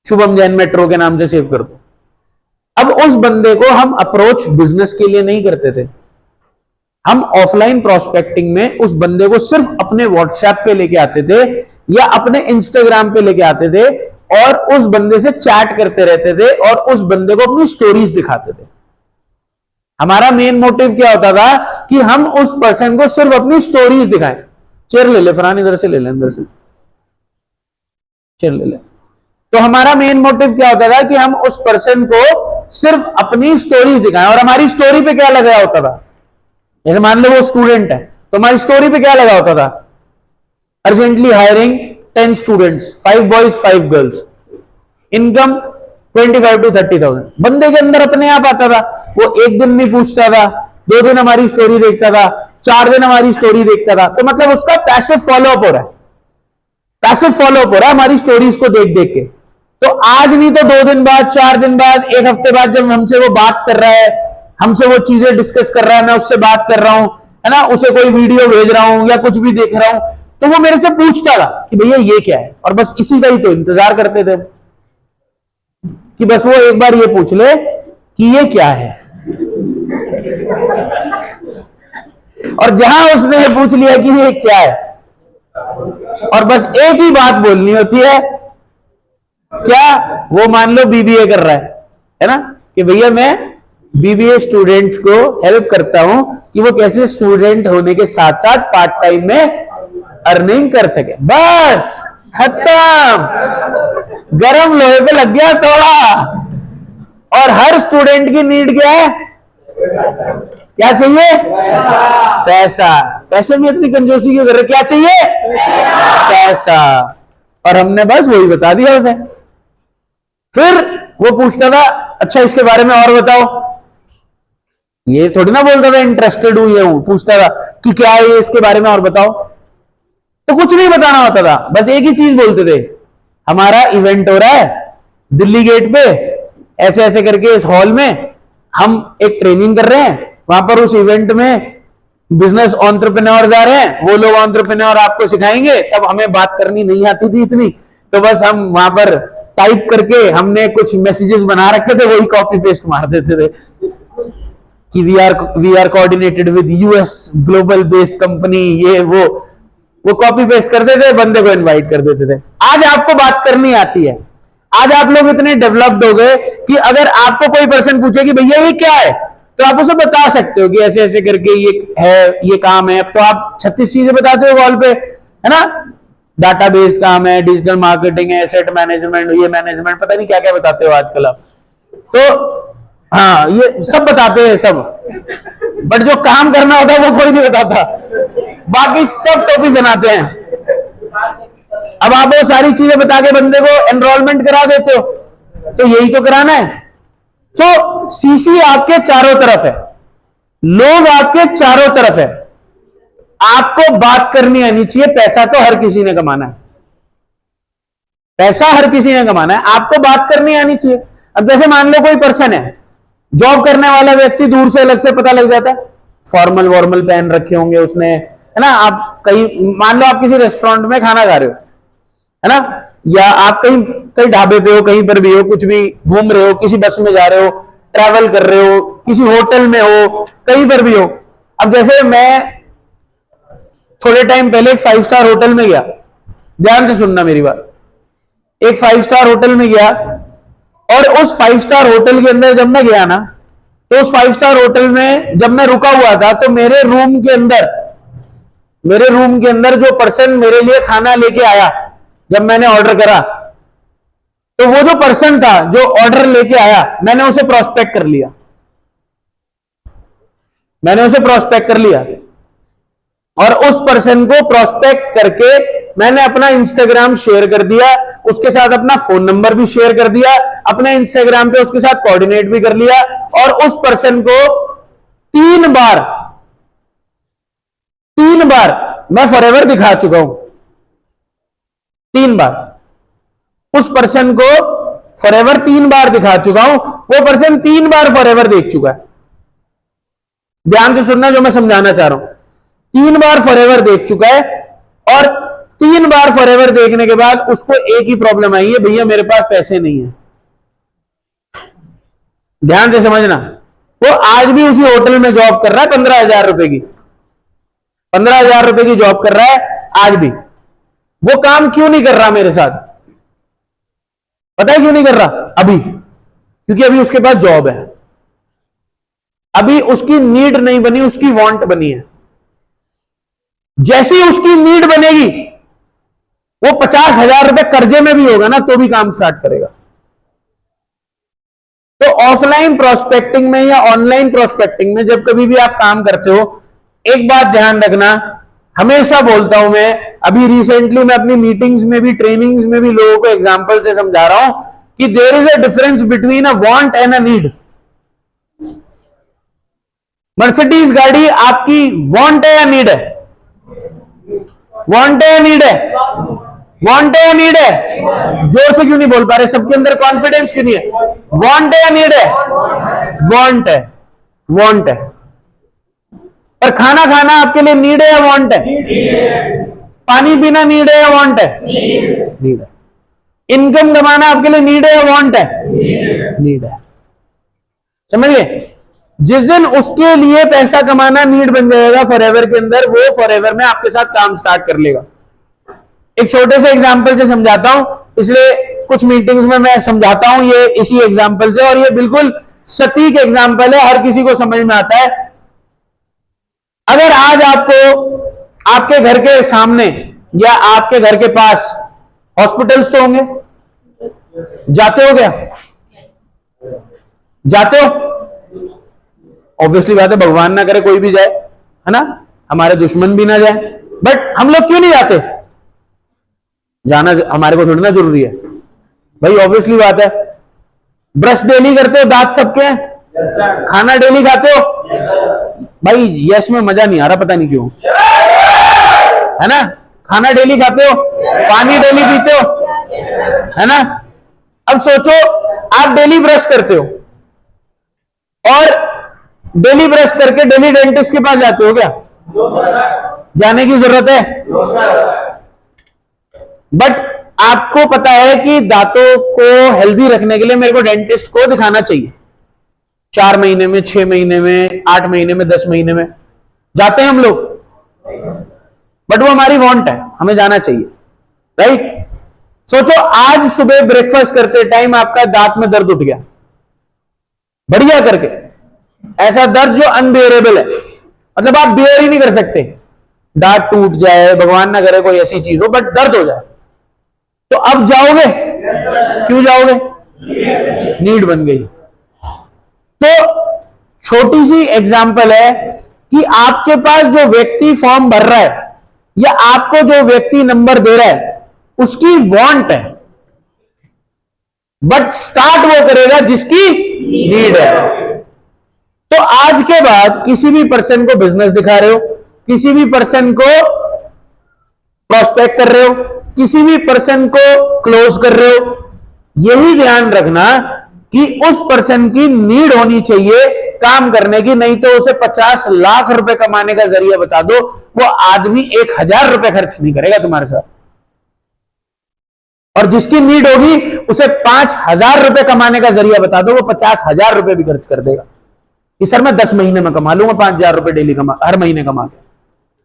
Shubham Jain metro के नाम से सेव कर दो। अब उस बंदे को हम अप्रोच बिजनेस के लिए नहीं करते थे, हम ऑफलाइन प्रोस्पेक्टिंग में उस बंदे को सिर्फ अपने व्हाट्सएप पे लेके आते थे या अपने इंस्टाग्राम पे लेके आते थे और उस बंदे से चैट करते रहते थे और उस बंदे को अपनी स्टोरीज दिखाते थे। हमारा मेन मोटिव क्या होता था कि हम उस पर्सन को सिर्फ अपनी स्टोरीज दिखाएं। चेयर ले ले फरहान, इधर से ले ले, अंदर से चेयर ले ले। तो हमारा मेन मोटिव क्या होता था कि हम उस पर्सन को सिर्फ अपनी स्टोरीज दिखाएं। और हमारी स्टोरी पे क्या लगा होता था, जैसे मान लो वो स्टूडेंट है तो हमारी स्टोरी पे क्या लगा होता था, urgently hiring 10 students, 5 boys 5 girls, income 25 to 30,000। बंदे के अंदर अपने आप आता था, वो एक दिन नहीं पूछता था, 2 दिन हमारी स्टोरी देखता था, 4 दिन हमारी स्टोरी देखता था। तो मतलब उसका पैसिव फॉलोअप हो रहा है, पैसिव फॉलोअप हो रहा है हमारी स्टोरीज को देख देख के। तो आज नहीं तो 2 दिन बाद, 4 दिन बाद, 1 हफ्ते बाद जब हमसे वो बात कर रहा है, हमसे वो चीजें डिस्कस कर रहा है, मैं उससे बात कर रहा हूं, है ना, उसे कोई वीडियो भेज रहा हूं या कुछ भी देख रहा हूं, तो वो मेरे से पूछता था कि भैया ये क्या है। और बस इसी का ही तो इंतजार करते थे कि बस वो एक बार ये पूछ ले कि ये क्या है। और जहां उसने पूछ लिया कि ये क्या है, और बस एक ही बात बोलनी होती है, क्या, वो मान लो बीबीए कर रहा है ना, कि भैया मैं बीबीए स्टूडेंट्स को हेल्प करता हूं कि वो कैसे स्टूडेंट होने के साथ साथ पार्ट टाइम में अर्निंग कर सके। बस खत्म, गरम लोहे पे लग गया थोड़ा। और हर स्टूडेंट की नीड क्या है, क्या चाहिए, पैसा। पैसे में इतनी कंजूसी क्यों कर रहे, क्या चाहिए, पैसा। और हमने बस वही बता दिया उसे। फिर वो पूछता था अच्छा इसके बारे में और बताओ, ये थोड़ी ना बोलता था इंटरेस्टेड हूं ये हूं, पूछता था कि क्या है ये, इसके बारे में और बताओ। तो कुछ नहीं बताना होता था, बस एक ही चीज बोलते थे, हमारा इवेंट हो रहा है दिल्ली गेट पे, ऐसे ऐसे करके इस हॉल में हम एक ट्रेनिंग कर रहे हैं, वहां पर उस इवेंट में बिजनेस एंटरप्रेन्योर्स आ रहे हैं, वो लोग एंटरप्रेन्योर आपको सिखाएंगे। तब हमें बात करनी नहीं आती थी इतनी, तो बस हम वहां पर टाइप करके हमने कुछ मैसेजेस बना रखे थे, वही कॉपी पेस्ट मार देते थे कि we are coordinated with US global based company, ये वो कॉपी पेस्ट करते थे, बंदे को इनवाइट कर देते थे। आज आपको बात करनी आती है, आज आप लोग इतने डेवलप्ड हो गए कि अगर आपको कोई पर्सन पूछे कि भैया ये क्या है, तो आप उसे बता सकते हो कि ऐसे ऐसे करके ये है, ये काम है। अब तो आप 36 चीजें बताते हो कॉल पे, है ना, डाटा बेस्ड काम है, डिजिटल मार्केटिंग है, एसेट मैनेजमेंट, ये मैनेजमेंट, पता नहीं क्या क्या बताते हो आजकल आप। तो हाँ, ये सब बताते हैं सब, बट जो काम करना होता है वो कोई नहीं बताता, बाकी सब टॉपिक बनाते हैं। अब आप वो सारी चीजें बता के बंदे को एनरोलमेंट करा देते हो, तो यही तो कराना है। तो सीसी आपके चारों तरफ है, लोग आपके चारों तरफ है, आपको बात करनी आनी चाहिए। पैसा तो हर किसी ने कमाना है, पैसा हर किसी ने कमाना है, आपको बात करनी आनी चाहिए। अब जैसे मान लो कोई पर्सन है, जॉब करने वाला व्यक्ति, दूर से अलग से पता लग जाता है, फॉर्मल वॉर्मल पहन रखे होंगे उसने, है ना। आप कहीं मान लो आप किसी रेस्टोरेंट में खाना खा रहे हो, है ना, या आप कहीं कहीं ढाबे पे हो, कहीं पर भी हो, कुछ भी घूम रहे हो, किसी बस में जा रहे हो, ट्रैवल कर रहे हो, किसी होटल में हो, कहीं पर भी हो। अब जैसे मैं थोड़े टाइम पहले एक 5 स्टार होटल में गया, ध्यान से सुनना मेरी बात, एक 5 स्टार होटल में गया, और उस 5 स्टार होटल के अंदर जब मैं गया ना, तो उस 5 स्टार होटल में जब मैं रुका हुआ था, तो मेरे रूम के अंदर जो पर्सन मेरे लिए खाना लेके आया, जब मैंने ऑर्डर करा, तो वो जो पर्सन था जो ऑर्डर लेके आया, मैंने उसे प्रोस्पेक्ट कर लिया, और उस पर्सन को प्रोस्पेक्ट करके मैंने अपना इंस्टाग्राम शेयर कर दिया, उसके साथ अपना फोन नंबर भी शेयर कर दिया, अपने इंस्टाग्राम पे उसके साथ कोऑर्डिनेट भी कर लिया, और उस पर्सन को 3 बार मैं फॉरएवर दिखा चुका हूं। 3 बार उस पर्सन को फॉरएवर 3 बार दिखा चुका हूं, वो पर्सन 3 बार फॉरएवर देख चुका है। ध्यान से सुनना जो मैं समझाना चाह रहा हूं, 3 बार फॉरएवर देख चुका है, और 3 बार फॉरएवर देखने के बाद उसको एक ही प्रॉब्लम आई है, भैया मेरे पास पैसे नहीं है। ध्यान से समझना, वो आज भी उसी होटल में जॉब कर रहा है 15,000 रुपए की, 15,000 रुपए की जॉब कर रहा है आज भी। वो काम क्यों नहीं कर रहा मेरे साथ? पता है क्यों नहीं कर रहा? अभी क्योंकि अभी उसके पास जॉब है, अभी उसकी नीड नहीं बनी, उसकी वांट बनी है। जैसी उसकी नीड बनेगी, वो 50,000 रुपए कर्जे में भी होगा ना तो भी काम स्टार्ट करेगा। तो ऑफलाइन प्रोस्पेक्टिंग में या ऑनलाइन प्रोस्पेक्टिंग में जब कभी भी आप काम करते हो, एक बात ध्यान रखना, हमेशा बोलता हूं मैं, अभी रिसेंटली मैं अपनी मीटिंग्स में भी, ट्रेनिंग्स में भी लोगों को एग्जांपल से समझा रहा हूं कि there is a difference between a want and a need. Mercedes गाड़ी आपकी वांट है या नीड है? वांट है या नीड है? वांट है या नीड है? जोर से क्यों नहीं बोल पा रहे? सबके अंदर कॉन्फिडेंस क्यों नहीं है? वांट है या नीड है? वांट है, वांट है। पर खाना खाना आपके लिए नीड है या वांट है? पानी पीना नीड है या वांट है? नीड है। इनकम कमाना आपके लिए नीड है या वांट है? नीड है। समझिए, जिस दिन उसके लिए पैसा कमाना नीड बन जाएगा फॉरएवर के अंदर, वो फॉरएवर में आपके साथ काम स्टार्ट कर लेगा। एक छोटे से एग्जांपल से समझाता हूं, पिछले कुछ मीटिंग्स में मैं समझाता हूं ये इसी एग्जांपल से, और ये बिल्कुल सटीक एग्जांपल है, हर किसी को समझ में आता है। अगर आज आपको आपके घर के सामने या आपके घर के पास हॉस्पिटल्स तो होंगे, जाते हो क्या? जाते हो? ऑब्वियसली बात है, भगवान ना करे कोई भी जाए, है ना, हमारे दुश्मन भी ना जाए, बट हम लोग क्यों नहीं जाते? जाना हमारे को थोड़ी ना जरूरी है भाई, ऑब्वियसली बात है। ब्रश डेली करते हो, दांत सबके हैं, खाना डेली खाते हो भाई, यश में मजा नहीं आ रहा, पता नहीं क्यों, है ना? खाना डेली खाते हो, पानी डेली पीते हो, है ना? अब सोचो, आप डेली ब्रश करते हो और डेली ब्रश करके डेली डेंटिस्ट के पास जाते हो क्या? जाने की जरूरत है? बट आपको पता है कि दांतों को हेल्दी रखने के लिए मेरे को डेंटिस्ट को दिखाना चाहिए, 4 महीने में, 6 महीने में, 8 महीने में, 10 महीने में जाते हैं हम लोग, बट वो हमारी वांट है, हमें जाना चाहिए, राइट? सोचो, आज सुबह ब्रेकफास्ट करते टाइम आपका दांत में दर्द उठ गया, बढ़िया करके, ऐसा दर्द जो अनबियरेबल है, मतलब आप बियर ही नहीं कर सकते, दांत टूट जाए, भगवान ना करे कोई ऐसी चीज हो, बट दर्द हो जाए, तो अब जाओगे? क्यों जाओगे? नीड बन गई। तो छोटी सी एग्जांपल है कि आपके पास जो व्यक्ति फॉर्म भर रहा है या आपको जो व्यक्ति नंबर दे रहा है, उसकी वांट है, बट स्टार्ट वो करेगा जिसकी नीड है। तो आज के बाद किसी भी पर्सन को बिजनेस दिखा रहे हो, किसी भी पर्सन को प्रोस्पेक्ट कर रहे हो, किसी भी पर्सन को क्लोज कर रहे हो, यही ध्यान रखना कि उस पर्सन की नीड होनी चाहिए काम करने की, नहीं तो उसे 50 लाख रुपए कमाने का जरिया बता दो, वो आदमी 1,000 रुपए खर्च नहीं करेगा तुम्हारे साथ। और जिसकी नीड होगी उसे 5,000 रुपए कमाने का जरिया बता दो, वो 50,000 रुपए भी खर्च कर देगा कि सर मैं 10 महीने में कमा लूंगा 5,000 रुपए डेली हर महीने कमा के,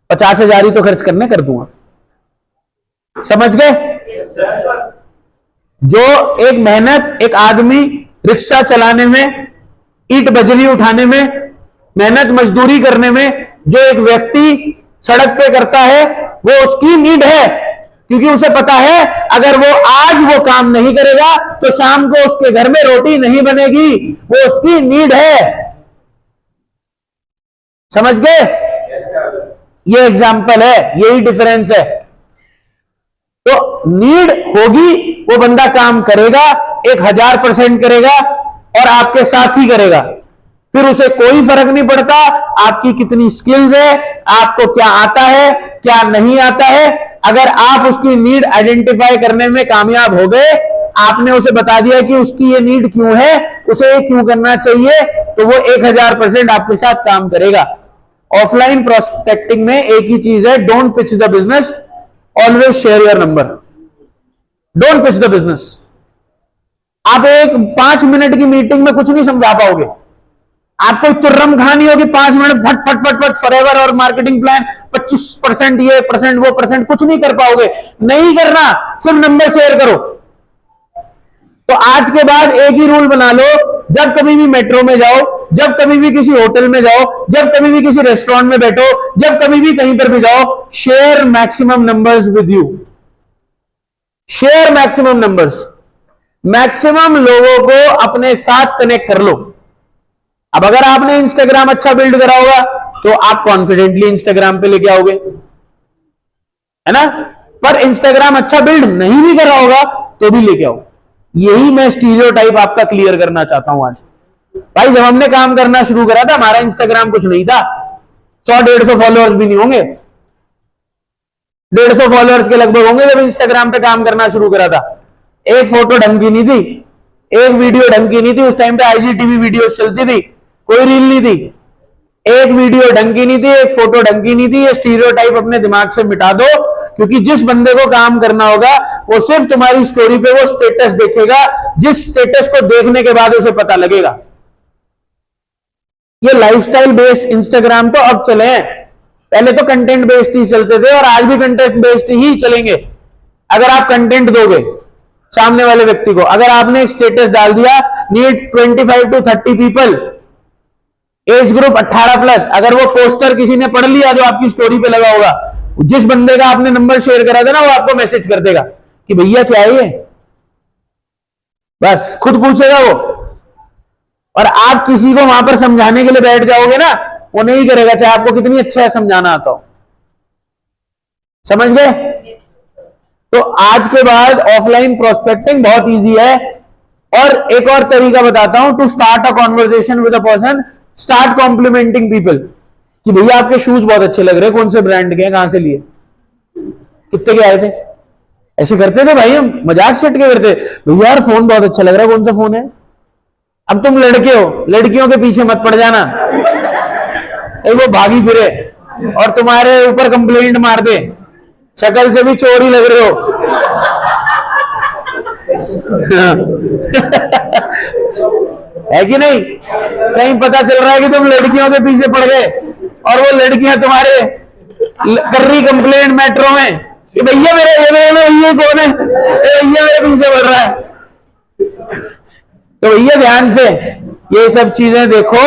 50,000 ही तो खर्च करने कर दूंगा। समझ गए? जो एक मेहनत, एक आदमी रिक्शा चलाने में, ईंट बजरी उठाने में, मेहनत मजदूरी करने में जो एक व्यक्ति सड़क पे करता है, वो उसकी नीड है, क्योंकि उसे पता है अगर वो आज वो काम नहीं करेगा तो शाम को उसके घर में रोटी नहीं बनेगी, वो उसकी नीड है। समझ गए? ये एग्जाम्पल है, यही डिफरेंस है। तो नीड होगी, वो बंदा काम करेगा, 1000% करेगा और आपके साथ ही करेगा, फिर उसे कोई फर्क नहीं पड़ता आपकी कितनी स्किल्स है, आपको क्या आता है, क्या नहीं आता है। अगर आप उसकी नीड आइडेंटिफाई करने में कामयाब हो गए, आपने उसे बता दिया कि उसकी ये नीड क्यों है, उसे ये क्यों करना चाहिए, तो वो 1000% आपके साथ काम करेगा। ऑफलाइन प्रोस्पेक्टिंग में एक ही चीज है, don't pitch the business, always share your number, don't pitch the business. आप एक 5 मिनट की मीटिंग में कुछ नहीं समझा पाओगे। आपको तुर्रम कहानी होगी 5 मिनट फट फट फट फट फॉरएवर और मार्केटिंग प्लान 25% ये परसेंट वो परसेंट, कुछ नहीं कर पाओगे। नहीं करना, सिर्फ नंबर शेयर करो। तो आज के बाद एक ही रूल बना लो, जब कभी भी मेट्रो में जाओ, जब कभी भी किसी होटल में जाओ, जब कभी भी किसी रेस्टोरेंट में बैठो, जब कभी भी कहीं पर भी जाओ, share maximum numbers with you, share maximum numbers, maximum लोगों को अपने साथ कनेक्ट कर लो। अब अगर आपने इंस्टाग्राम अच्छा बिल्ड करा होगा तो आप कॉन्फिडेंटली इंस्टाग्राम पे लेके आओगे, है ना। पर इंस्टाग्राम अच्छा बिल्ड नहीं भी करा होगा तो भी लेके आओ। यही मैं स्टीरियोटाइप आपका क्लियर करना चाहता हूं आज। भाई जब हमने काम करना शुरू करा था हमारा इंस्टाग्राम कुछ नहीं था, 100-150 फॉलोअर्स भी नहीं होंगे, 150 फॉलोअर्स के लगभग होंगे जब इंस्टाग्राम पे काम करना शुरू करा था। एक फोटो ढंग की नहीं थी, एक वीडियो ढंग की नहीं थी। उस टाइम पे आईजीटीवी वीडियो चलती थी, कोई रील नहीं थी। एक वीडियो ढंग की नहीं थी, एक फोटो ढंग की नहीं थी। ये स्टीरियोटाइप अपने दिमाग से मिटा दो, क्योंकि जिस बंदे को काम करना होगा वो सिर्फ तुम्हारी स्टोरी पे वो स्टेटस देखेगा, जिस स्टेटस को देखने के बाद उसे पता लगेगा। ये लाइफस्टाइल बेस्ड इंस्टाग्राम तो अब चले हैं, पहले तो कंटेंट बेस्ड ही चलते थे और आज भी कंटेंट बेस्ड ही चलेंगे। अगर आप कंटेंट दोगे सामने वाले व्यक्ति को, अगर आपने एक स्टेटस डाल दिया need 25 to 30 people, age group 18+, अगर वो पोस्टर किसी ने पढ़ लिया जो आपकी स्टोरी पे लगा होगा, जिस बंदे का आपने नंबर शेयर करा था ना वो आपको मैसेज कर देगा कि भैया क्या है ये, बस खुद पूछेगा वो। और आप किसी को वहां पर समझाने के लिए बैठ जाओगे ना, वो नहीं करेगा, चाहे आपको कितनी अच्छा है समझाना आता हो। समझ गए। तो आज के बाद ऑफलाइन प्रोस्पेक्टिंग बहुत इजी है। और एक और तरीका बताता हूं to start a conversation with a person, start complimenting people कि भैया आपके शूज बहुत अच्छे लग रहे हैं, कौन से ब्रांड के हैं, कहां से लिए, कितने के आए थे। ऐसे करते थे भाई, हम मजाक सेट के करते, भैया यार फोन बहुत अच्छा लग रहा है, कौन सा फोन है। अब तुम लड़के हो, लड़कियों के पीछे मत पड़ जाना, वो भागी फिरे और तुम्हारे ऊपर कंप्लेंट मार दे, शक्ल से भी चोरी लग रहे हो। है कि नहीं। कहीं पता चल रहा है कि तुम लड़कियों के पीछे पड़ गए और वो लड़कियां तुम्हारे कर रही कंप्लेंट मेट्रो में कि भैया मेरे भैया कौन है, भैया मेरे पीछे पड़ रहा है। तो भैया ध्यान से ये सब चीजें देखो,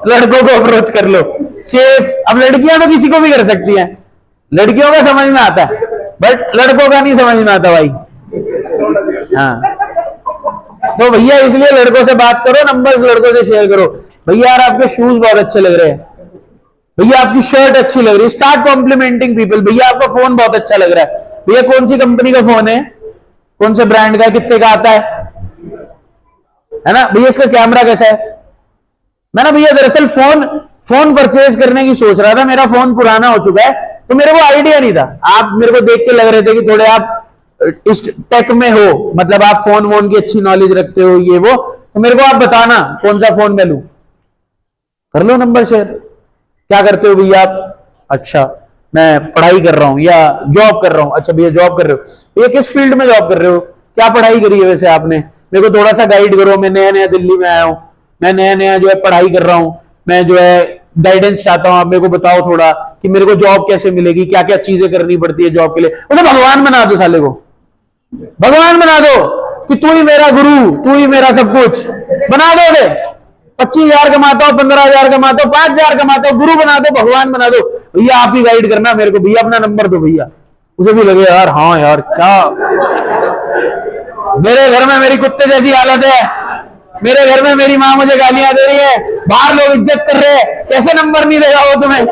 लड़कों को अप्रोच कर लो सेफ। अब लड़कियां तो किसी को भी कर सकती हैं, लड़कियों का समझ में आता है बट लड़कों का नहीं समझ में आता भाई। हाँ तो भैया इसलिए लड़कों से बात करो, नंबर्स लड़कों से शेयर करो। भैया यार आपके शूज बहुत अच्छे लग रहे हैं, भैया आपकी शर्ट अच्छी लग रही है, स्टार्ट कॉम्प्लीमेंटिंग पीपल। भैया आपका फोन बहुत अच्छा लग रहा है, भैया कौन सी कंपनी का फोन है, कौन से ब्रांड का है, कितने का आता है ना। भैया इसका कैमरा कैसा है। मैं ना भैया दरअसल फोन परचेज करने की सोच रहा था, मेरा फोन पुराना हो चुका है तो मेरे को आइडिया नहीं था। आप मेरे को देख के लग रहे थे कि थोड़े आप इस टेक में हो, मतलब आप फोन वोन की अच्छी नॉलेज रखते हो ये वो, तो मेरे को आप बताना कौन सा फोन मैं लूं। कर लो नंबर शेयर। क्या करते हो भैया आप। अच्छा मैं पढ़ाई कर रहा हूं या जॉब कर रहा हूं। अच्छा भैया जॉब कर रहे हो, ये किस फील्ड में जॉब कर रहे हो, क्या पढ़ाई करी है वैसे आपने, मेरे को थोड़ा सा गाइड करो। मैं नया नया दिल्ली में आया हूं, मैं नया नया जो है पढ़ाई कर रहा हूं, मैं जो है गाइडेंस चाहता हूं, आप मेरे को बताओ थोड़ा कि मेरे को जॉब कैसे मिलेगी, क्या क्या चीजें करनी पड़ती है जॉब के लिए। उसे भगवान बना दो, साले को भगवान बना दो कि तू ही मेरा गुरु, तू ही मेरा सब कुछ बना दो। 25,000 कमाता हो, 15,000 कमाता हो, 5,000 कमाता हो, गुरु बना दो, भगवान बना दो। भैया आप ही गाइड करना मेरे को, भैया अपना नंबर दो भैया। उसे भी लगे यार हाँ यार क्या, मेरे घर में मेरी कुत्ते जैसी हालत है, मेरे घर में मेरी माँ मुझे गालियां दे रही है, बाहर लोग इज्जत कर रहे हैं, कैसे नंबर नहीं देगा वो तुम्हें।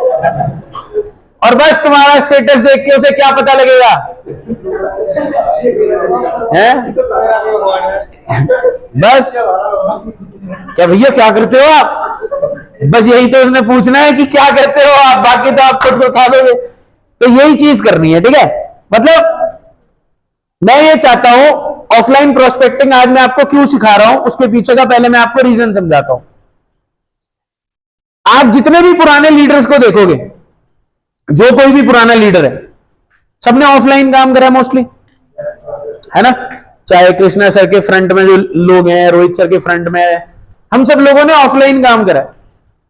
और बस तुम्हारा स्टेटस देख के उसे क्या पता लगेगा है? बस क्या भैया क्या करते हो आप, बस यही तो उसने पूछना है कि क्या करते हो आप, बाकी तो आप खुद को उठा दोगे। तो यही चीज करनी है, ठीक है। मतलब मैं ये चाहता हूं ऑफलाइन प्रोस्पेक्टिंग आज मैं आपको क्यों सिखा रहा हूं, उसके पीछे का पहले मैं आपको रीजन समझाता हूं। आप जितने भी पुराने लीडर्स को देखोगे, जो कोई भी पुराना लीडर है, सबने ऑफलाइन काम करा मोस्टली, है ना? चाहे कृष्णा सर के फ्रंट में जो लोग हैं, रोहित सर के फ्रंट में है, हम सब लोगों ने ऑफलाइन काम करा।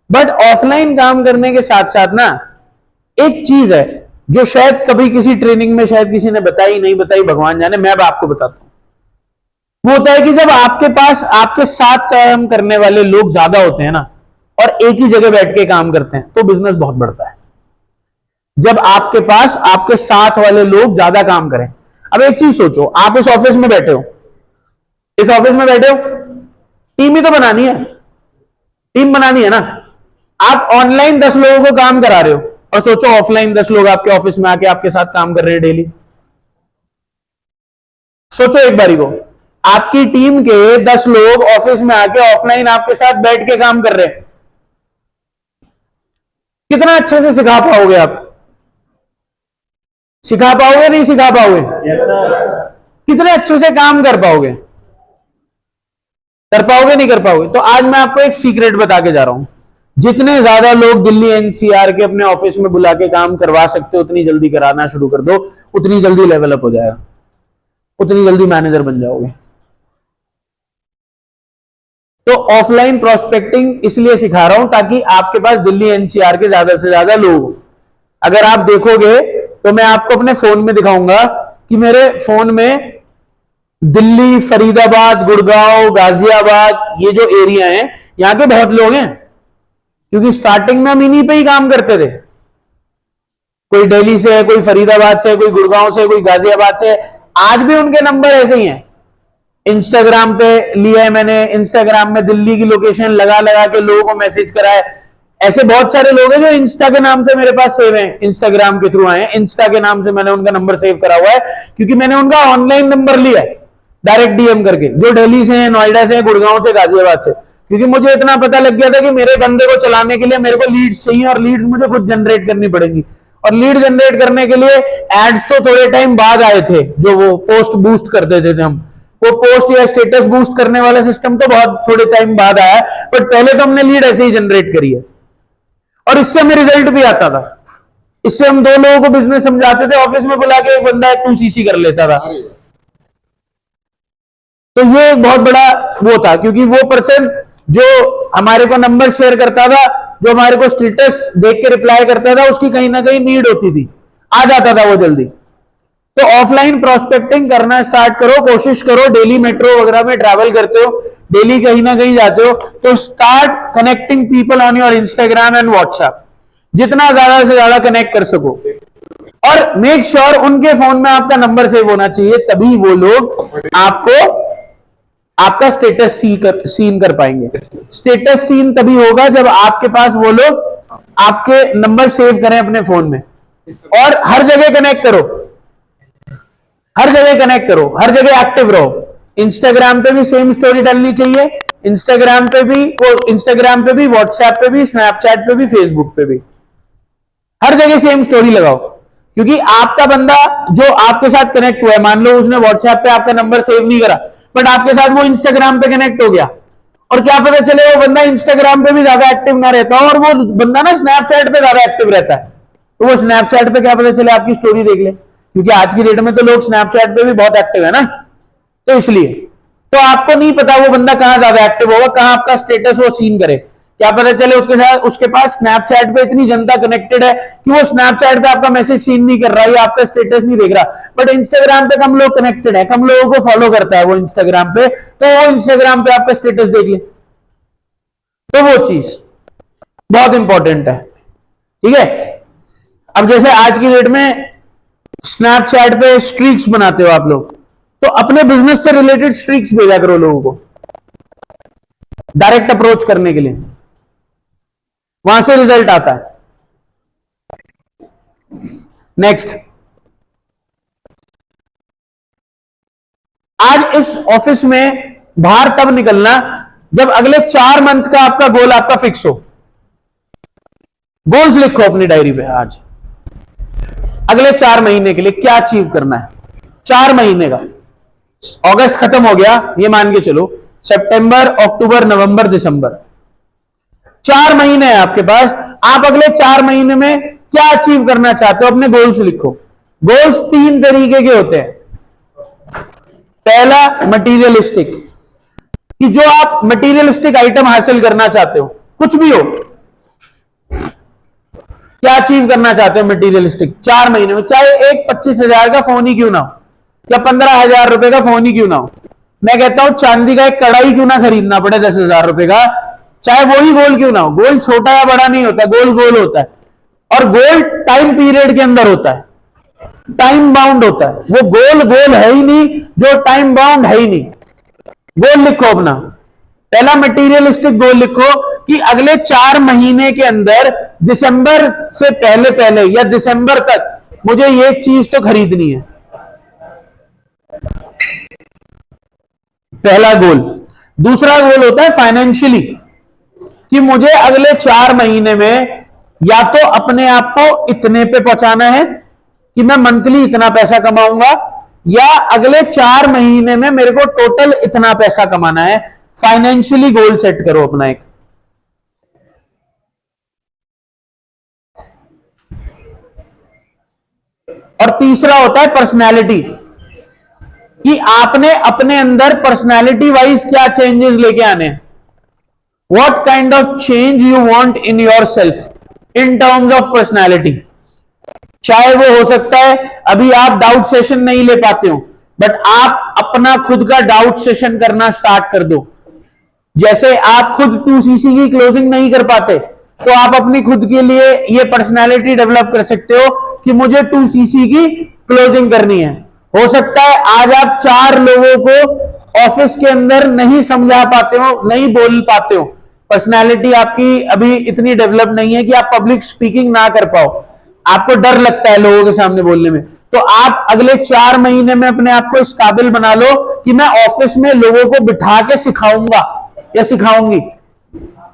बट ऑफलाइन काम करने के साथ साथ ना एक चीज है जो शायद कभी किसी ट्रेनिंग में शायद किसी ने बताई, नहीं बताई, भगवान जाने, मैं अब आपको बताता हूं। वो होता है कि जब आपके पास आपके साथ काम करने वाले लोग ज्यादा होते हैं ना, और एक ही जगह बैठ के काम करते हैं, तो बिजनेस बहुत बढ़ता है। जब आपके पास आपके साथ वाले लोग ज्यादा काम करें। अब एक चीज सोचो, आप इस ऑफिस में बैठे हो, इस ऑफिस में बैठे हो, टीम ही तो बनानी है, टीम बनानी है ना। आप ऑनलाइन 10 लोगों को काम करा रहे हो, और सोचो ऑफलाइन 10 लोग आपके ऑफिस में आके आपके साथ काम कर रहे हैं डेली। सोचो एक बारी को, आपकी टीम के 10 लोग ऑफिस में आके ऑफलाइन आपके साथ बैठ के काम कर रहे हैं, कितना अच्छे से सिखा पाओगे आप? सिखा पाओगे, नहीं सिखा पाओगे? कितने अच्छे से काम कर पाओगे? कर पाओगे, नहीं कर पाओगे? तो आज मैं आपको एक सीक्रेट बता के जा रहा हूं। जितने ज्यादा लोग दिल्ली एनसीआर के अपने ऑफिस में बुला के काम करवा सकते हो, उतनी जल्दी कराना शुरू कर दो, उतनी जल्दी लेवल अप हो जाएगा, उतनी जल्दी मैनेजर बन जाओगे। तो ऑफलाइन प्रोस्पेक्टिंग इसलिए सिखा रहा हूं ताकि आपके पास दिल्ली एनसीआर के ज्यादा से ज्यादा लोग। अगर आप देखोगे तो मैं आपको अपने फोन में दिखाऊंगा कि मेरे फोन में दिल्ली, फरीदाबाद, गुड़गांव, गाजियाबाद, ये जो एरिया है, यहां के बहुत लोग हैं, क्योंकि स्टार्टिंग में हम इन्हीं पे ही काम करते थे। कोई दिल्ली से है, कोई फरीदाबाद से, कोई गुड़गांव से, कोई गाजियाबाद से। आज भी उनके नंबर ऐसे ही हैं। इंस्टाग्राम पे लिया है मैंने, इंस्टाग्राम में दिल्ली की लोकेशन लगा लगा के लोगों को मैसेज करा है। ऐसे बहुत सारे लोग हैं जो इंस्टा के नाम से मेरे पास सेव हैं, इंस्टाग्राम के थ्रू आए हैं, इंस्टा के नाम से मैंने उनका नंबर सेव करा हुआ है, क्योंकि मैंने उनका ऑनलाइन नंबर लिया है डायरेक्ट डीएम करके, जो दिल्ली से है, नोएडा से है, गुड़गांव से, गाजियाबाद से। क्योंकि मुझे इतना पता लग गया था कि मेरे बंदे को चलाने के लिए मेरे को लीड्स चाहिए, और लीड्स मुझे खुद जनरेट करनी पड़ेंगी। और लीड जनरेट करने के लिए एड्स तो थोड़े टाइम बाद आए थे, जो वो पोस्ट बूस्ट कर देते थे हम। वो पोस्ट या स्टेटस बूस्ट करने वाला सिस्टम तो बहुत थोड़े टाइम बाद आया, बट पहले तो हमने लीड ऐसे ही जनरेट करी है, और इससे हमें रिजल्ट भी आता था। इससे हम 2 लोगों को बिजनेस समझाते थे, ऑफिस में बुला के एक बंदा 2 सीसी कर लेता था। तो ये एक बहुत बड़ा वो था, क्योंकि वो पर्सन जो हमारे को नंबर शेयर करता था, जो हमारे को स्टेटस देख के रिप्लाई करता था, उसकी कहीं ना कहीं नीड होती थी, आ जाता था वो जल्दी। तो ऑफलाइन प्रोस्पेक्टिंग करना स्टार्ट करो, कोशिश करो। डेली मेट्रो वगैरह में ट्रैवल करते हो, डेली कहीं ना कहीं जाते हो, तो start connecting people on your Instagram and WhatsApp, जितना ज्यादा से ज्यादा कनेक्ट कर सको। और मेक श्योर उनके फोन में आपका नंबर सेव होना चाहिए, तभी वो लोग आपको आपका स्टेटस सीन कर पाएंगे। स्टेटस सीन तभी होगा जब आपके पास वो लोग आपके नंबर सेव करें अपने फोन में। और हर जगह कनेक्ट करो, हर जगह कनेक्ट करो, हर जगह एक्टिव रहो। इंस्टाग्राम पे भी सेम स्टोरी डालनी चाहिए, इंस्टाग्राम पे भी, व्हाट्सएप पे भी, स्नैपचैट पे भी, फेसबुक पे भी, हर जगह सेम स्टोरी लगाओ। क्योंकि आपका बंदा जो आपके साथ कनेक्ट हुआ है, मान लो उसने व्हाट्सएप पे आपका नंबर सेव नहीं करा, बट आपके साथ वो इंस्टाग्राम पे कनेक्ट हो गया, और क्या पता चले वो बंदा इंस्टाग्राम पे भी ज्यादा एक्टिव ना रहता हो, और वो बंदा ना स्नैपचैट पे ज्यादा एक्टिव रहता है, तो वो स्नैपचैट पे क्या पता चले आपकी स्टोरी देख ले, क्योंकि आज की डेट में तो लोग स्नैपचैट पे भी बहुत एक्टिव है ना। तो इसलिए तो आपको नहीं पता वो बंदा कहां ज्यादा एक्टिव होगा, कहां आपका स्टेटस वो सीन करे। क्या पता चले उसके साथ उसके पास स्नैपचैट पे इतनी जनता कनेक्टेड है कि वो स्नैपचैट पे आपका मैसेज सीन नहीं कर रहा है या आपका स्टेटस नहीं देख रहा, बट इंस्टाग्राम पे कम लोग कनेक्टेड है, कम लोगों को फॉलो करता है वो इंस्टाग्राम पे, तो वो इंस्टाग्राम पे आपका स्टेटस देख ले। तो वो चीज बहुत इंपॉर्टेंट है, ठीक है। अब जैसे आज की डेट में स्नैपचैट पे स्ट्रीक्स बनाते हो आप लोग, तो अपने बिजनेस से रिलेटेड स्ट्रीक्स भेजा करो लोगों को, डायरेक्ट अप्रोच करने के लिए, वहां से रिजल्ट आता है। नेक्स्ट, आज इस ऑफिस में बाहर तब निकलना जब अगले 4 मंथ का आपका गोल आपका फिक्स हो। गोल्स लिखो अपनी डायरी पे आज, अगले 4 महीने के लिए क्या अचीव करना है। 4 महीने का, अगस्त खत्म हो गया, ये मान के चलो सितंबर, अक्टूबर, नवंबर, दिसंबर, 4 महीने हैं आपके पास। आप अगले 4 महीने में क्या अचीव करना चाहते हो, अपने गोल्स लिखो। गोल्स तीन तरीके के होते हैं। पहला मटीरियलिस्टिक, कि जो आप मटीरियलिस्टिक आइटम हासिल करना चाहते हो, कुछ भी हो, क्या अचीव करना चाहते हो मटीरियलिस्टिक 4 महीने में, चाहे एक 25,000 का फोन ही क्यों ना हो या 15,000 रुपए का फोन ही क्यों ना हो। मैं कहता हूं चांदी का एक कड़ाई क्यों ना खरीदना पड़े 10,000 रुपए का, चाहे वो ही गोल्ड क्यों ना हो। गोल्ड छोटा या बड़ा नहीं होता, गोल्ड गोल होता है, और गोल्ड टाइम पीरियड के अंदर होता है, टाइम बाउंड होता है। वो गोल गोल है ही नहीं जो टाइम बाउंड है ही नहीं। गोल लिखो अपना, पहला मटीरियलिस्टिक गोल लिखो कि अगले 4 महीने के अंदर, दिसंबर से पहले पहले या दिसंबर तक मुझे ये चीज तो खरीदनी है, पहला गोल। दूसरा गोल होता है फाइनेंशियली, कि मुझे अगले 4 महीने में या तो अपने आप को इतने पे पहुंचाना है कि मैं मंथली इतना पैसा कमाऊंगा, या अगले 4 महीने में मेरे को टोटल इतना पैसा कमाना है। फाइनेंशियली गोल सेट करो अपना एक। और तीसरा होता है पर्सनैलिटी, कि आपने अपने अंदर पर्सनैलिटी वाइज क्या चेंजेस लेके आने हैं। What kind of change you want in your self in terms of personality. चाहे वो हो सकता है अभी आप डाउट सेशन नहीं ले पाते हो, बट आप अपना खुद का डाउट सेशन करना स्टार्ट कर दो। जैसे आप खुद 2cc की क्लोजिंग नहीं कर पाते, तो आप अपनी खुद के लिए ये पर्सनालिटी डेवलप कर सकते हो कि मुझे 2cc की क्लोजिंग करनी है। हो सकता है आज आप 4 लोगों को ऑफिस के अंदर नहीं समझा पाते हो, नहीं बोल पाते हो, पर्सनालिटी आपकी अभी इतनी डेवलप नहीं है कि आप पब्लिक स्पीकिंग ना कर पाओ, आपको डर लगता है लोगों के सामने बोलने में, तो आप अगले 4 महीने में अपने आप को इस काबिल बना लो कि मैं ऑफिस में लोगों को बिठा के सिखाऊंगा या सिखाऊंगी,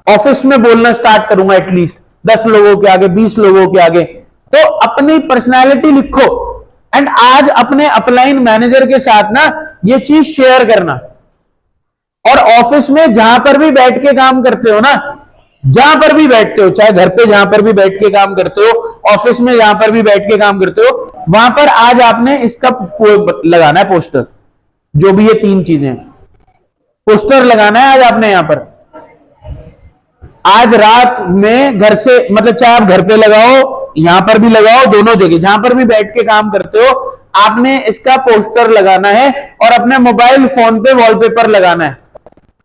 ऑफिस में बोलना स्टार्ट करूंगा एटलीस्ट 10 लोगों के आगे, 20 लोगों के आगे। तो अपनी पर्सनालिटी लिखो, एंड आज अपने अपलाइन मैनेजर के साथ ना ये चीज शेयर करना। और ऑफिस में जहां पर भी बैठ के काम करते हो ना, जहां पर भी बैठते हो, चाहे घर पे जहां पर भी बैठ के काम करते हो, ऑफिस में जहां पर भी बैठ के काम करते हो, वहां पर आज आपने इसका लगाना है पोस्टर। जो भी ये 3 चीजें पोस्टर लगाना है आज आपने यहां पर। आज रात में घर से, मतलब चाहे आप घर पे लगाओ, यहां पर भी लगाओ, दोनों जगह जहां पर भी बैठ के काम करते हो, आपने इसका पोस्टर लगाना है और अपने मोबाइल फोन पे वॉलपेपर लगाना है।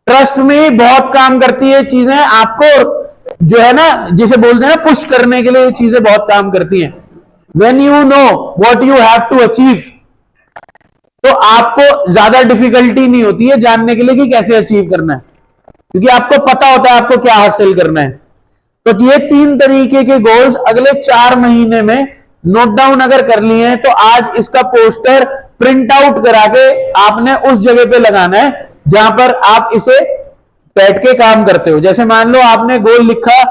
ट्रस्ट में बहुत काम करती है चीजें, आपको जो है ना, जिसे बोलते हैं ना पुश करने के लिए, ये चीजें बहुत काम करती हैं। When you know what you have to achieve, तो आपको ज्यादा डिफिकल्टी नहीं होती है जानने के लिए कि कैसे अचीव करना है, क्योंकि आपको पता होता है आपको क्या हासिल करना है। तो ये 3 तरीके के गोल्स अगले 4 महीने में नोट डाउन अगर कर लिए हैं, तो आज इसका पोस्टर प्रिंट आउट करा के आपने उस जगह पे लगाना है जहां पर आप इसे बैठ के काम करते हो। जैसे मान लो आपने गोल लिखा,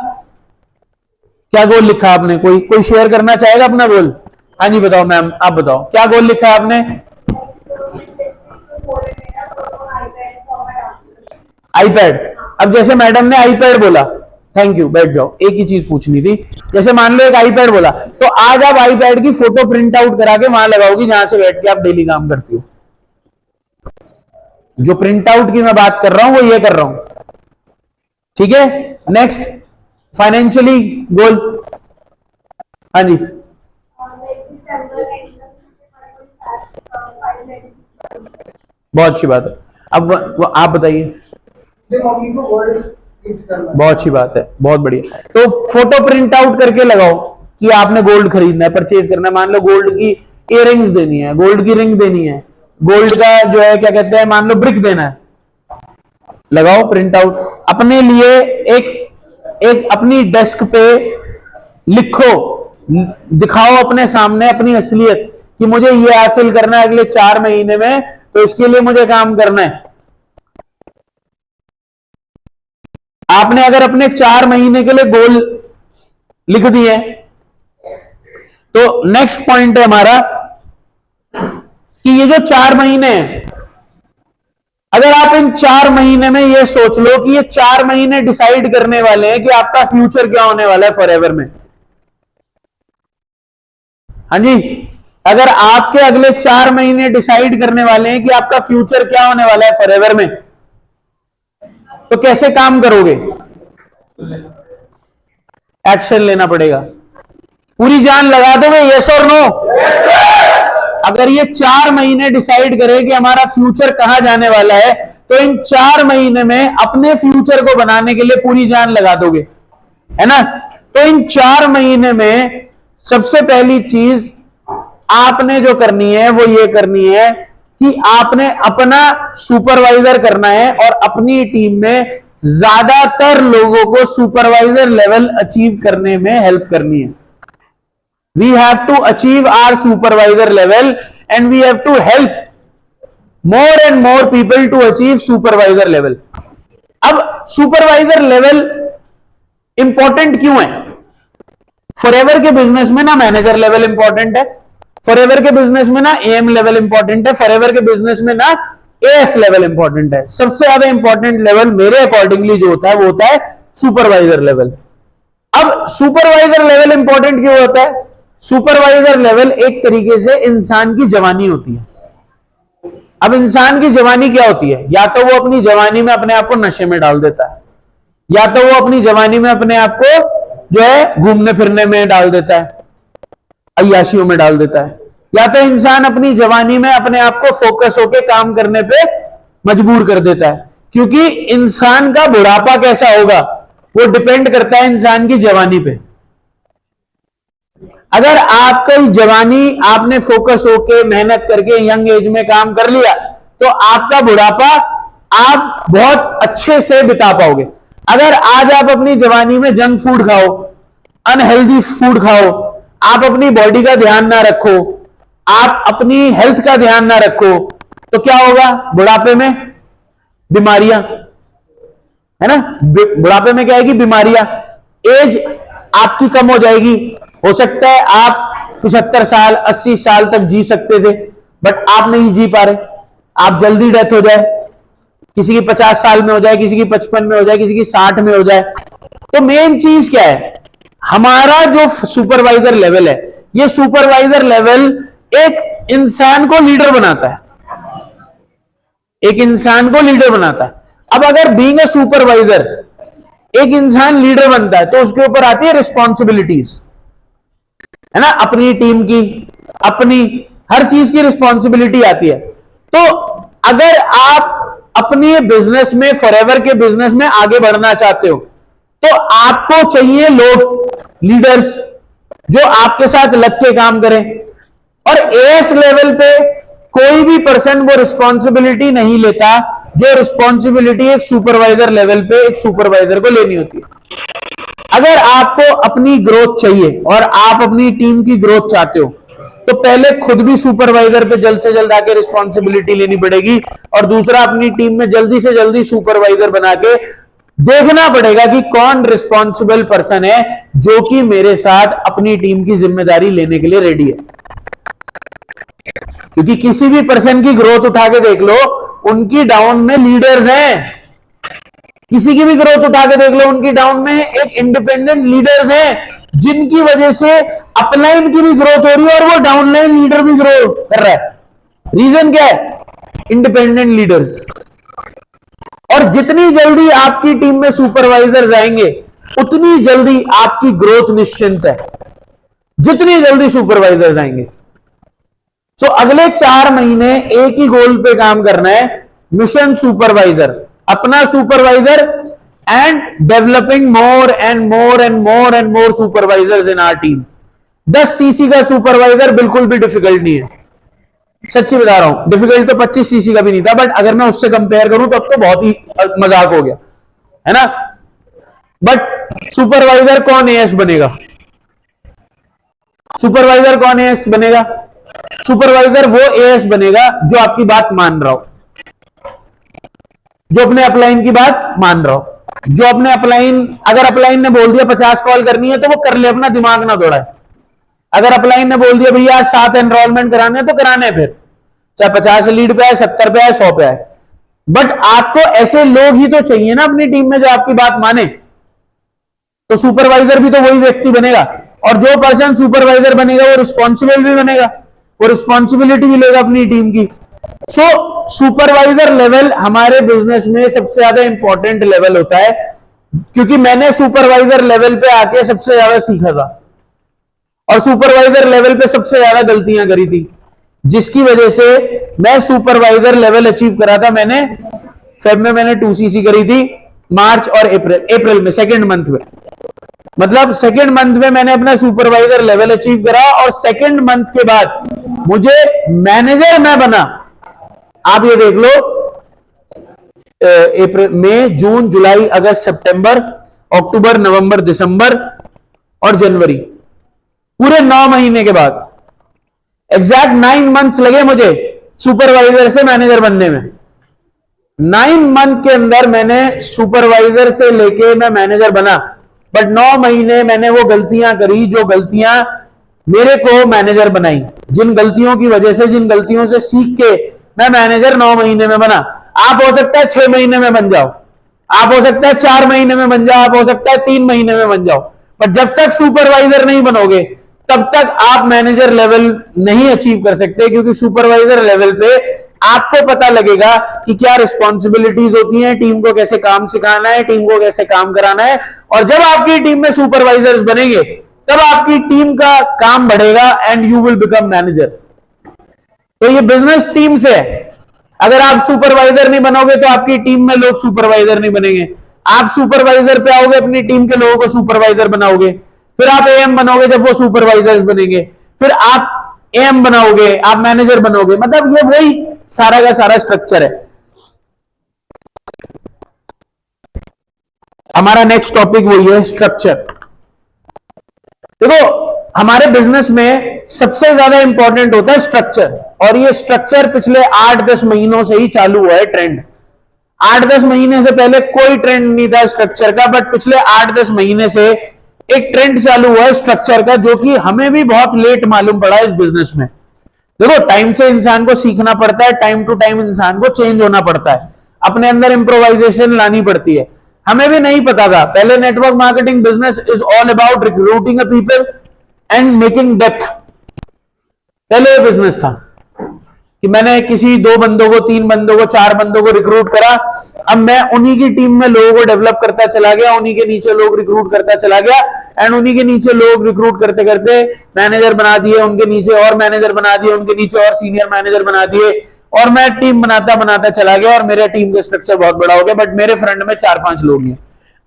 क्या गोल लिखा आपने, कोई शेयर करना चाहेगा अपना गोल? हाँ जी बताओ मैम, आप बताओ क्या गोल लिखा है आपने? आईपैड। अब जैसे मैडम ने आईपैड बोला, थैंक यू, बैठ जाओ, एक ही चीज पूछनी थी। जैसे मान लो एक आईपैड बोला, तो आज आप आईपैड की फोटो प्रिंट आउट करा के वहां लगाओगी जहां से बैठ के आप डेली काम करती हो। जो प्रिंट आउट की मैं बात कर रहा हूं वो ये कर रहा हूं, ठीक है। नेक्स्ट, फाइनेंशियली गोल। हाँ जी, बहुत अच्छी बात है। अब आप बताइए। बहुत अच्छी बात है, बहुत बढ़िया। तो फोटो प्रिंट आउट करके लगाओ कि आपने गोल्ड खरीदना है, परचेज करना है। मान लो गोल्ड की इयररिंग्स देनी है, गोल्ड की रिंग देनी है, गोल्ड का जो है क्या कहते हैं, मान लो ब्रिक देना है, लगाओ प्रिंट आउट अपने लिए। एक अपनी डेस्क पे लिखो, दिखाओ अपने सामने अपनी असलियत कि मुझे ये हासिल करना है अगले 4 महीने में, तो इसके लिए मुझे काम करना है। आपने अगर अपने 4 महीने के लिए गोल लिख दिए, तो नेक्स्ट पॉइंट है हमारा कि ये जो 4 महीने हैं, अगर आप इन 4 महीने में ये सोच लो कि ये 4 महीने डिसाइड करने वाले हैं कि आपका फ्यूचर क्या होने वाला है फॉरएवर में। हाँ जी, अगर आपके अगले 4 महीने डिसाइड करने वाले हैं कि आपका फ्यूचर क्या होने वाला है फॉरएवर में, तो कैसे काम करोगे? एक्शन लेना पड़ेगा। पूरी जान लगा दोगे? यस और नो? अगर ये 4 महीने डिसाइड करें कि हमारा फ्यूचर कहां जाने वाला है, तो इन 4 महीने में अपने फ्यूचर को बनाने के लिए पूरी जान लगा दोगे, है ना? तो इन 4 महीने में सबसे पहली चीज आपने जो करनी है वो ये करनी है कि आपने अपना सुपरवाइजर करना है और अपनी टीम में ज्यादातर लोगों को सुपरवाइजर लेवल अचीव करने में हेल्प करनी है। We have to achieve our supervisor level and we have to help more and more people to achieve supervisor level. अब सुपरवाइजर लेवल इंपॉर्टेंट क्यों है? फॉरएवर के बिजनेस में ना मैनेजर लेवल इंपॉर्टेंट है, फॉरएवर के बिजनेस में ना एम लेवल इंपॉर्टेंट है, फॉरएवर के बिजनेस में ना एएस लेवल इंपॉर्टेंट है। सबसे ज्यादा इंपॉर्टेंट लेवल मेरे अकॉर्डिंगली जो होता है वो होता है सुपरवाइजर लेवल। अब सुपरवाइजर लेवल इंपॉर्टेंट क्यों होता है? सुपरवाइजर लेवल एक तरीके से इंसान की जवानी होती है। अब इंसान की जवानी क्या होती है? या तो वो अपनी जवानी में अपने आप को नशे में डाल देता है, या तो वो अपनी जवानी में अपने आप को जो है घूमने फिरने में डाल देता है, अय्याशियों में डाल देता है, या तो इंसान अपनी जवानी में अपने आप को फोकस होकर काम करने पे मजबूर कर देता है। क्योंकि इंसान का बुढ़ापा कैसा होगा वो डिपेंड करता है इंसान की जवानी पे। अगर आपकी जवानी आपने फोकस होके मेहनत करके यंग एज में काम कर लिया तो आपका बुढ़ापा आप बहुत अच्छे से बिता पाओगे। अगर आज आप अपनी जवानी में जंक फूड खाओ, अनहेल्दी फूड खाओ, आप अपनी बॉडी का ध्यान ना रखो, आप अपनी हेल्थ का ध्यान ना रखो, तो क्या होगा? बुढ़ापे में बीमारियां, है ना? बुढ़ापे में क्या है कि बीमारियां, एज आपकी कम हो जाएगी। हो सकता है आप 75 साल 80 साल तक जी सकते थे, बट आप नहीं जी पा रहे, आप जल्दी डेथ हो जाए, किसी की 50 साल में हो जाए, किसी की 55 में हो जाए, किसी की 60 में हो जाए। तो मेन चीज क्या है? हमारा जो सुपरवाइजर लेवल है, ये सुपरवाइजर लेवल एक इंसान को लीडर बनाता है, एक इंसान को लीडर बनाता है। अब अगर बीइंग अ सुपरवाइजर एक इंसान लीडर बनता है तो उसके ऊपर आती है रिस्पॉन्सिबिलिटीज, है ना? अपनी टीम की, अपनी हर चीज की रिस्पॉन्सिबिलिटी आती है। तो अगर आप अपने बिजनेस में, फॉरएवर के बिजनेस में आगे बढ़ना चाहते हो तो आपको चाहिए लोग, लीडर्स जो आपके साथ लग के काम करें। और एएस लेवल पे कोई भी पर्सन वो रिस्पॉन्सिबिलिटी नहीं लेता जो रिस्पॉन्सिबिलिटी एक सुपरवाइजर लेवल पे एक सुपरवाइजर को लेनी होती है। अगर आपको अपनी ग्रोथ चाहिए और आप अपनी टीम की ग्रोथ चाहते हो तो पहले खुद भी सुपरवाइजर पे जल्द से जल्द आके रिस्पॉन्सिबिलिटी लेनी पड़ेगी, और दूसरा अपनी टीम में जल्दी से जल्दी सुपरवाइजर बना के देखना पड़ेगा कि कौन रिस्पॉन्सिबल पर्सन है जो कि मेरे साथ अपनी टीम की जिम्मेदारी लेने के लिए रेडी है। क्योंकि किसी भी पर्सन की ग्रोथ उठा के देख लो, उनकी डाउन में लीडर्स हैं। किसी की भी ग्रोथ उठा के देख लो, उनकी डाउन में एक इंडिपेंडेंट लीडर्स हैं जिनकी वजह से अपलाइन की भी ग्रोथ हो रही है और वो डाउनलाइन लीडर भी ग्रो कर रहा है। रीजन क्या है? Independent leaders. और जितनी जल्दी आपकी टीम में सुपरवाइजर्स आएंगे उतनी जल्दी आपकी ग्रोथ निश्चिंत है, जितनी जल्दी सुपरवाइजर्स आएंगे। सो अगले 4 महीने एक ही गोल पे काम करना है, मिशन सुपरवाइजर, अपना supervisor and developing more and more and more and more supervisors in our team. 10 CC का सुपरवाइजर बिल्कुल भी डिफिकल्ट नहीं है, सच्ची बता रहा हूं। डिफिकल्ट तो 25 सीसी का भी नहीं था, बट अगर मैं उससे कंपेयर करूं तो अब तो बहुत ही मजाक हो गया, है ना? बट सुपरवाइजर कौन एएस बनेगा? सुपरवाइजर कौन एएस बनेगा? सुपरवाइजर वो एएस बनेगा जो आपकी बात मान रहा हो, जो अपने अपलाइन की बात मान रहा हो, जो अपने अपलाइन, अगर अपलाइन ने बोल दिया 50 कॉल करनी है तो वो कर ले, अपना दिमाग ना दौड़ाए। अगर अपलाइन ने बोल दिया भैया 7 एनरोलमेंट कराने तो कराने, फिर चाहे 50 लीड पे आए, 70 पे आए, 100 पे आए। बट आपको ऐसे लोग ही तो चाहिए ना अपनी टीम में जो आपकी बात माने। तो सुपरवाइजर भी तो वही व्यक्ति बनेगा, और जो पर्सन सुपरवाइजर बनेगा वो रिस्पॉन्सिबल भी बनेगा। वो रिस्पॉन्सिबिलिटी भी लेगा अपनी टीम की। सो सुपरवाइजर लेवल हमारे बिजनेस में सबसे ज्यादा इंपॉर्टेंट लेवल होता है, क्योंकि मैंने सुपरवाइजर लेवल पे आके सबसे ज्यादा सीखा था और सुपरवाइजर लेवल पे सबसे ज्यादा गलतियां करी थी, जिसकी वजह से मैं सुपरवाइजर लेवल अचीव करा था। मैंने फेब में मैंने 2cc करी थी, मार्च और अप्रैल में सेकेंड मंथ में, मतलब सेकेंड मंथ में मैंने अपना सुपरवाइजर लेवल अचीव करा और सेकेंड मंथ के बाद मुझे मैनेजर मैं बना। आप ये देख लो, अप्रैल, मई, जून, जुलाई, अगस्त, सितंबर, अक्टूबर, नवंबर, दिसंबर और जनवरी, पूरे 9 महीने के बाद एग्जैक्ट 9 मंथ्स लगे मुझे सुपरवाइजर से मैनेजर बनने में। 9 मंथ के अंदर मैंने सुपरवाइजर से लेके मैं मैनेजर बना, बट 9 महीने मैंने वो गलतियां करी जो गलतियां मेरे को मैनेजर बनाई, जिन गलतियों की वजह से, जिन गलतियों से सीख के मैं मैनेजर 9 महीने में बना। आप हो सकता है 6 महीने में बन जाओ, आप हो सकता है 4 महीने में बन जाओ, आप हो सकता है 3 महीने में बन जाओ, बट जब तक सुपरवाइजर नहीं बनोगे तब तक आप मैनेजर लेवल नहीं अचीव कर सकते, क्योंकि सुपरवाइजर लेवल पे आपको पता लगेगा कि क्या रिस्पॉन्सिबिलिटीज होती हैं, टीम को कैसे काम सिखाना है, टीम को कैसे काम कराना है। और जब आपकी टीम में सुपरवाइजर्स बनेंगे तब आपकी टीम का काम बढ़ेगा and you will become manager. तो ये बिजनेस टीम से है। अगर आप सुपरवाइजर नहीं बनोगे तो आपकी टीम में लोग सुपरवाइजर नहीं बनेंगे। आप सुपरवाइजर पे आओगे, अपनी टीम के लोगों को सुपरवाइजर बनाओगे, फिर आप एएम बनोगे जब वो सुपरवाइजर्स बनेंगे, फिर आप एएम बनाओगे, आप मैनेजर बनोगे। मतलब ये वही सारा का सारा स्ट्रक्चर है। हमारा नेक्स्ट टॉपिक वही है, स्ट्रक्चर। देखो, हमारे बिजनेस में सबसे ज्यादा इंपॉर्टेंट होता है स्ट्रक्चर, और ये स्ट्रक्चर पिछले 8-10 महीनों से ही चालू हुआ है ट्रेंड। 8-10 महीने से पहले कोई ट्रेंड नहीं था स्ट्रक्चर का, बट पिछले 8-10 महीने से एक ट्रेंड चालू हुआ है स्ट्रक्चर का, जो कि हमें भी बहुत लेट मालूम पड़ा है इस बिजनेस में। देखो, टाइम से इंसान को सीखना पड़ता है, टाइम टू टाइम इंसान को चेंज होना पड़ता है, अपने अंदर इंप्रोवाइजेशन लानी पड़ती है। हमें भी नहीं पता था पहले, network marketing business is all about recruiting a people and making depth. पहले ये बिजनेस था कि मैंने किसी 2 बंदों को, 3 बंदों को, 4 बंदों को रिक्रूट करा, अब मैं उन्हीं की टीम में लोगों को डेवलप करता चला गया, उन्हीं के नीचे लोग रिक्रूट करता चला गया, एंड उन्हीं के नीचे लोग रिक्रूट करते करते मैनेजर बना दिए, उनके नीचे और मैनेजर बना दिए, उनके नीचे और सीनियर मैनेजर बना दिए, और मैं टीम बनाता बनाता चला गया, और मेरे टीम का स्ट्रक्चर बहुत बड़ा हो गया, बट मेरे फ्रंट में 4-5 लोग हैं।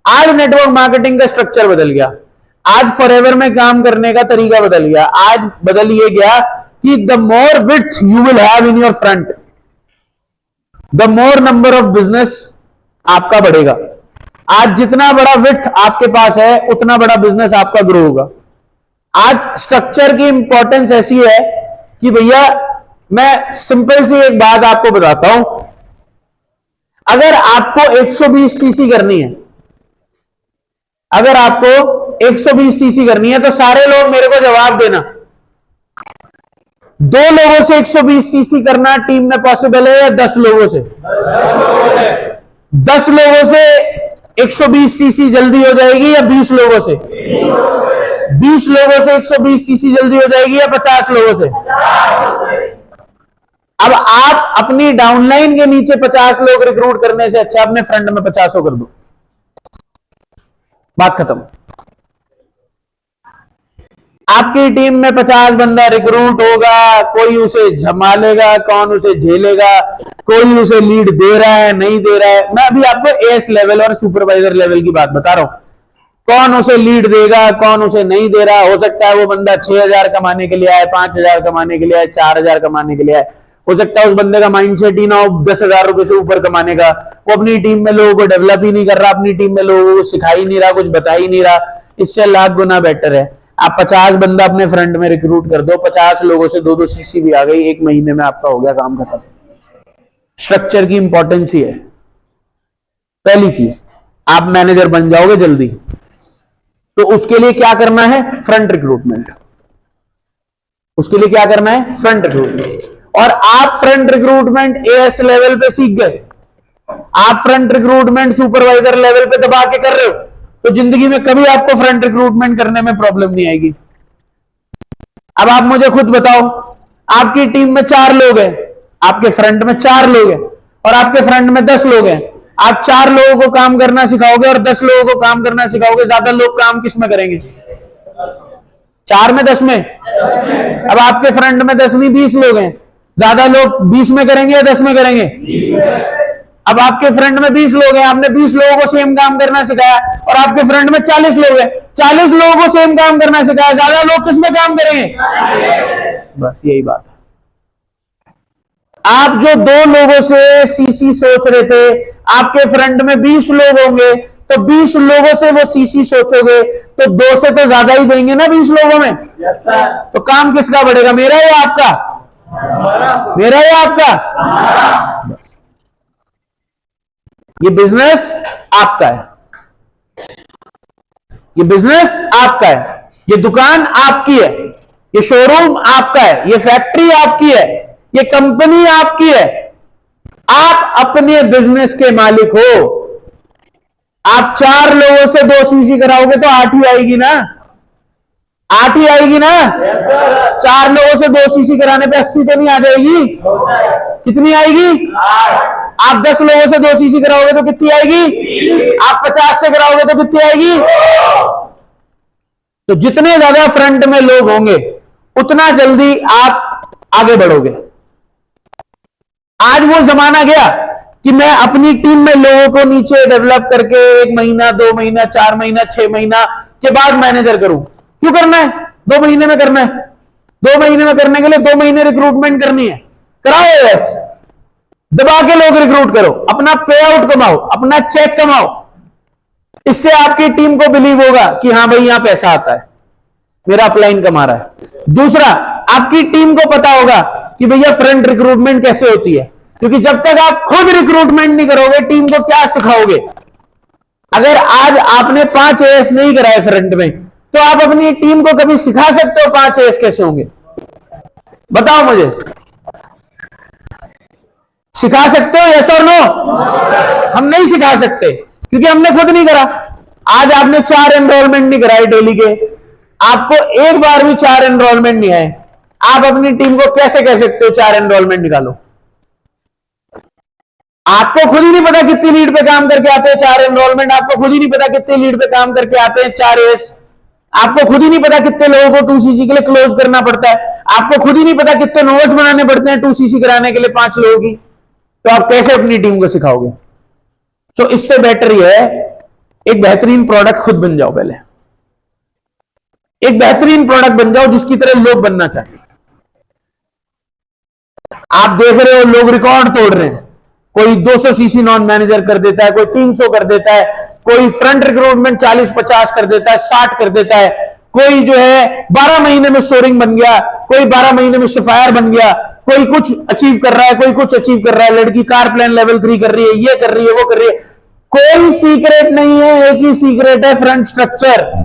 आज नेटवर्क मार्केटिंग का स्ट्रक्चर बदल गया, आज फॉरएवर में काम करने का तरीका बदल गया। आज बदल ये गया कि the more width you will have in your front, the more number of business आपका बढ़ेगा। आज जितना बड़ा विड्थ आपके पास है उतना बड़ा बिजनेस आपका ग्रो होगा। आज स्ट्रक्चर की इंपॉर्टेंस ऐसी है कि भैया, मैं सिंपल सी एक बात आपको बताता हूं। अगर आपको 120 सीसी करनी है, अगर आपको 120 सीसी करनी है, तो सारे लोग मेरे को जवाब देना, 2 लोगों से 120 सीसी करना टीम में पॉसिबल है या 10 लोगों से? 10 लोगों से 120 सीसी जल्दी हो जाएगी या 20 लोगों से? 20 लोगों से 120 सीसी जल्दी हो जाएगी या 50 लोगों से? अब आप अपनी डाउनलाइन के नीचे 50 लोग रिक्रूट करने से अच्छा अपने फ्रंट में 50 कर दो, बात खत्म। आपकी टीम में 50 बंदा रिक्रूट होगा, कोई उसे संभालेगा, कौन उसे झेलेगा, कोई उसे लीड दे रहा है, नहीं दे रहा है। मैं अभी आपको एएस लेवल और सुपरवाइजर लेवल की बात बता रहा हूं, कौन उसे लीड देगा, कौन उसे नहीं दे रहा। हो सकता है वो बंदा 6000 कमाने के लिए आए, 5000 कमाने के लिए आए, 4000 कमाने के लिए आए। हो सकता है उस बंदे का माइंडसेट ही ना हो 10,000 रुपए से ऊपर कमाने का। वो अपनी टीम में लोगों को डेवलप ही नहीं कर रहा, अपनी टीम में लोगों को सिखा ही नहीं रहा, कुछ बता ही नहीं रहा। इससे लाख गुना बेटर है आप 50 बंदा अपने फ्रंट में रिक्रूट कर दो, 50 लोगों से 2-2 सीसी भी आ गई, 1 महीने में आपका हो गया काम खत्म। स्ट्रक्चर की इंपॉर्टेंस ही है। पहली चीज, आप मैनेजर बन जाओगे जल्दी, तो उसके लिए क्या करना है? Front recruitment. उसके लिए क्या करना है? Front recruitment. और आप फ्रंट रिक्रूटमेंट एएस लेवल पे सीख गए, आप फ्रंट रिक्रूटमेंट सुपरवाइजर लेवल पे दबा के कर रहे हो, तो जिंदगी में कभी आपको फ्रंट रिक्रूटमेंट करने में प्रॉब्लम नहीं आएगी। अब आप मुझे खुद बताओ, आपकी टीम में 4 लोग हैं, आपके फ्रंट में 4 लोग हैं और आपके फ्रंट में 10 लोग हैं। आप 4 लोगों को काम करना सिखाओगे और 10 लोगों को काम करना सिखाओगे, ज्यादा लोग काम किस में करेंगे? 4 में 10 में? अब आपके फ्रंट में 10 नहीं 20 लोग हैं, ज्यादा लोग 20 में करेंगे या 10 में करेंगे? अब आपके फ्रंट में 20 लोग हैं, आपने 20 लोगों को सेम काम करना सिखाया और आपके फ्रंट में 40 लोग हैं, 40 लोगों को सेम काम करना सिखाया, ज्यादा लोग किस में काम करेंगे? बस यही बात है। आप जो 2 लोगों से सीसी सोच रहे थे, आपके फ्रंट में 20 लोग होंगे तो 20 लोगों से वो सीसी सोचोगे तो 2 से तो ज्यादा ही देंगे ना 20 लोगों में। तो काम किसका बढ़ेगा, मेरा या आपका? मेरा या आपका? बस ये बिजनेस आपका है, ये बिजनेस आपका है, ये दुकान आपकी है, ये शोरूम आपका है, ये फैक्ट्री आपकी है, ये कंपनी आपकी है। आप अपने बिजनेस के मालिक हो। आप 4 लोगों से 2 सीसी कराओगे तो 8 ही आएगी ना, 8 ही आएगी ना। 4 लोगों से 2 सीसी कराने पे 80 तो नहीं आ जाएगी? कितनी आएगी? आप 10 लोगों से 2 सीसी कराओगे तो कितनी आएगी? आप 50 से कराओगे तो कितनी आएगी? तो जितने ज्यादा फ्रंट में लोग होंगे उतना जल्दी आप आगे बढ़ोगे। आज वो जमाना गया कि मैं अपनी टीम में लोगों को नीचे डेवलप करके 1 महीना 2 महीना 4 महीना 6 महीना के बाद मैनेजर करूं। क्यों करना है? 2 महीने में करना है। 2 महीने में करने के लिए 2 महीने रिक्रूटमेंट करनी है, कराओ बस, दबा के लोग रिक्रूट करो, अपना पे आउट कमाओ, अपना चेक कमाओ। इससे आपकी टीम को बिलीव होगा कि हाँ भाई यहां पैसा आता है, मेरा अपलाइन कमा रहा है। दूसरा, आपकी टीम को पता होगा कि भैया फ्रंट रिक्रूटमेंट कैसे होती है, क्योंकि जब तक आप खुद रिक्रूटमेंट नहीं करोगे टीम को क्या सिखाओगे? अगर आज आपने 5 एएस नहीं कराए फ्रंट में तो आप अपनी टीम को कभी सिखा सकते हो 5 एएस कैसे होंगे? बताओ मुझे, सिखा सकते हो? यस और नो? हम नहीं सिखा सकते क्योंकि हमने खुद नहीं करा। आज आपने 4 एनरोलमेंट नहीं कराए डेली के, आपको एक बार भी 4 एनरोलमेंट नहीं आए, आप अपनी टीम को कैसे कह सकते हो 4 एनरोलमेंट निकालो? आपको खुद ही नहीं पता कितनी लीड पे काम करके आते हैं 4 एनरोलमेंट, आपको खुद ही नहीं पता कितनी लीड पे काम करके आते हैं 4 एस, आपको खुद ही नहीं पता कितने लोगों को 2 सीसी के लिए क्लोज करना पड़ता है, आपको खुद ही नहीं पता कितने नोट्स बनाने पड़ते हैं 2 सीसी कराने के लिए 5 लोगों की, तो आप कैसे अपनी टीम को सिखाओगे? तो इससे बेटर यह है एक बेहतरीन प्रोडक्ट खुद बन जाओ। पहले एक बेहतरीन प्रोडक्ट बन जाओ जिसकी तरह लोग बनना चाहिए। आप देख रहे हो लोग रिकॉर्ड तोड़ रहे हैं, कोई 200 सीसी नॉन मैनेजर कर देता है, कोई 300 कर देता है, कोई फ्रंट रिक्रूटमेंट 40-50 कर देता है, 60 कर देता है, कोई जो है 12 महीने में सोरिंग बन गया, कोई 12 महीने में सफायर बन गया, कोई कुछ अचीव कर रहा है, कोई कुछ अचीव कर रहा है, लड़की कार प्लान लेवल 3 कर रही है, ये कर रही है, वो कर रही है। कोई सीक्रेट नहीं है, एक ही सीक्रेट है, फ्रंट स्ट्रक्चर।